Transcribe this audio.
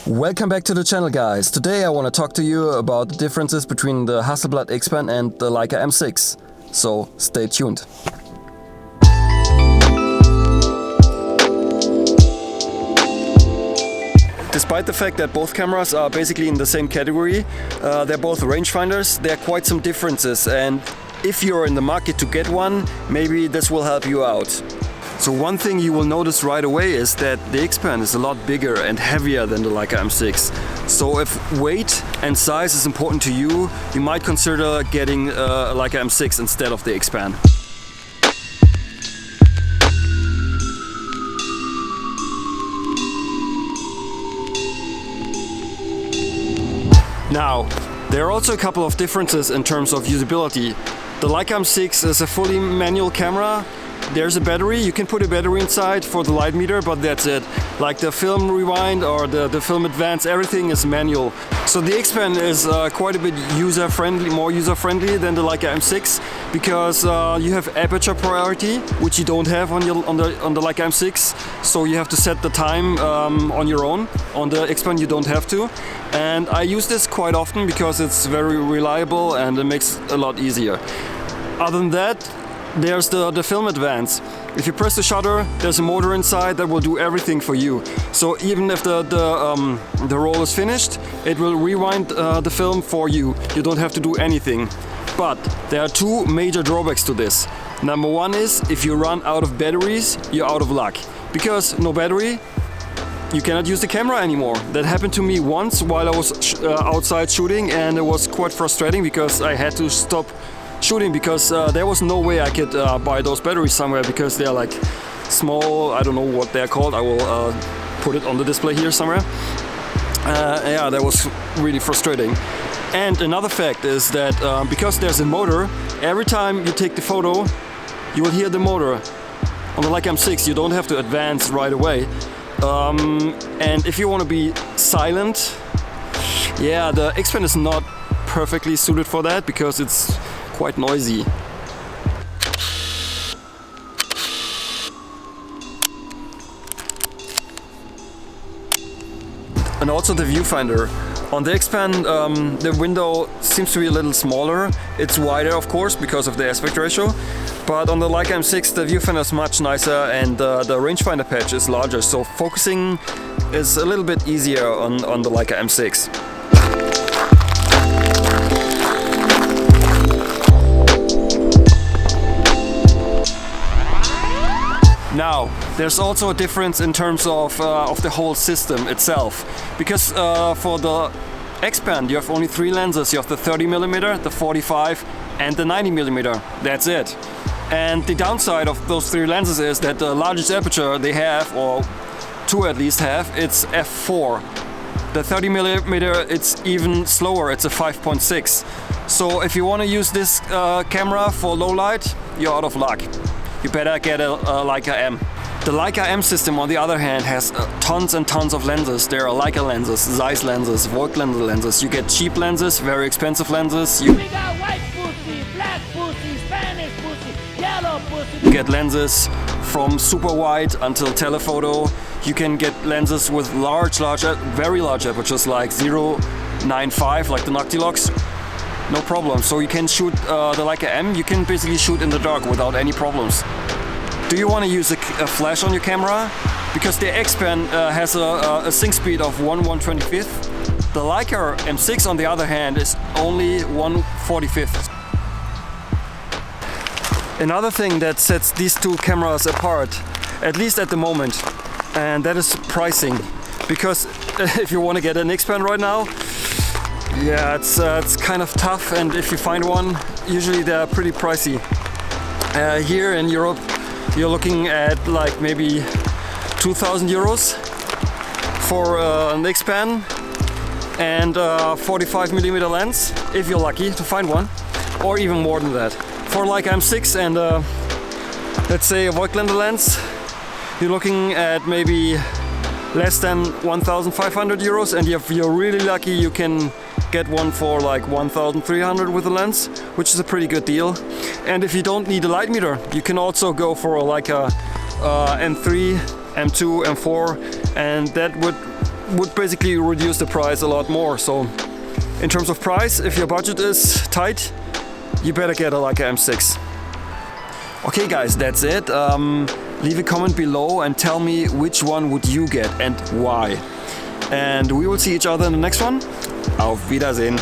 Welcome back to the channel, guys. Today I want to talk to you about the differences between the Hasselblad XPan and the Leica M6. So stay tuned. Despite the fact that both cameras are basically in the same category, they're both rangefinders, there are quite some differences, and if you're in the market to get one, maybe this will help you out. So one thing you will notice right away is that the XPan is a lot bigger and heavier than the Leica M6. So if weight and size is important to you, you might consider getting a Leica M6 instead of the XPan. Now, there are also a couple of differences in terms of usability. The Leica M6 is a fully manual camera. There's a battery, you can put a battery inside for the light meter, but that's it. Like the film rewind or the film advance, everything is manual. So the XPan is quite a bit user-friendly, more user-friendly than the Leica M6, because you have aperture priority, which you don't have on the Leica M6. So you have to set the time on your own. On the XPan you don't have to. And I use this quite often because it's very reliable and it makes it a lot easier. Other than that, there's the film advance. If you press the shutter, there's a motor inside that will do everything for you. So even if the roll is finished, it will rewind the film for you. You don't have to do anything. But there are two major drawbacks to this. Number one is, if you run out of batteries, you're out of luck. Because no battery, you cannot use the camera anymore. That happened to me once while I was outside shooting, and it was quite frustrating because I had to stop shooting because there was no way I could buy those batteries somewhere, because they're like small, I don't know what they're called. I will put it on the display here somewhere. Yeah, that was really frustrating. And another fact is that because there's a motor, every time you take the photo, you will hear the motor. On the Leica M6 you don't have to advance right away. And if you want to be silent, yeah, the XPan is not perfectly suited for that because it's quite noisy. And also the viewfinder. On the XPan, the window seems to be a little smaller. It's wider, of course, because of the aspect ratio. But on the Leica M6, the viewfinder is much nicer, and the rangefinder patch is larger. So focusing is a little bit easier on the Leica M6. Now, there's also a difference in terms of the whole system itself, because for the XPan you have only three lenses. You have the 30mm, the 45 and the 90mm. That's it. And the downside of those three lenses is that the largest aperture they have, or two at least have, it's f4. The 30mm, it's even slower, it's a 5.6. So if you want to use this camera for low light, you're out of luck. You better get a Leica M. The Leica M system, on the other hand, has tons and tons of lenses. There are Leica lenses, Zeiss lenses, Voigtländer lenses. You get cheap lenses, very expensive lenses. We got white pussy, black pussy, Spanish pussy, yellow pussy. You get lenses from super wide until telephoto. You can get lenses with very large apertures like 0.95, like the Noctilox. No problem. So you can shoot the Leica M, you can basically shoot in the dark without any problems. Do you want to use a flash on your camera? Because the XPan has a sync speed of 1/125th. The Leica M6, on the other hand, is only 1/45th. Another thing that sets these two cameras apart, at least at the moment, and that is pricing. Because if you want to get an XPan right now, yeah, it's kind of tough, and if you find one, usually they're pretty pricey. Here in Europe, you're looking at like maybe 2,000 euros for an XPan and a 45mm lens, if you're lucky to find one, or even more than that. For like M6 and let's say a Voigtländer lens, you're looking at maybe less than 1,500 euros, and if you're really lucky, you can get one for like 1,300 with a lens, which is a pretty good deal. And if you don't need a light meter, you can also go for like a M3, M2, M4, and that would would basically reduce the price a lot more. So in terms of price, if your budget is tight, you better get a Leica M6. Okay guys, that's it. Leave a comment below and tell me which one would you get and why. And we will see each other in the next one. Auf Wiedersehen.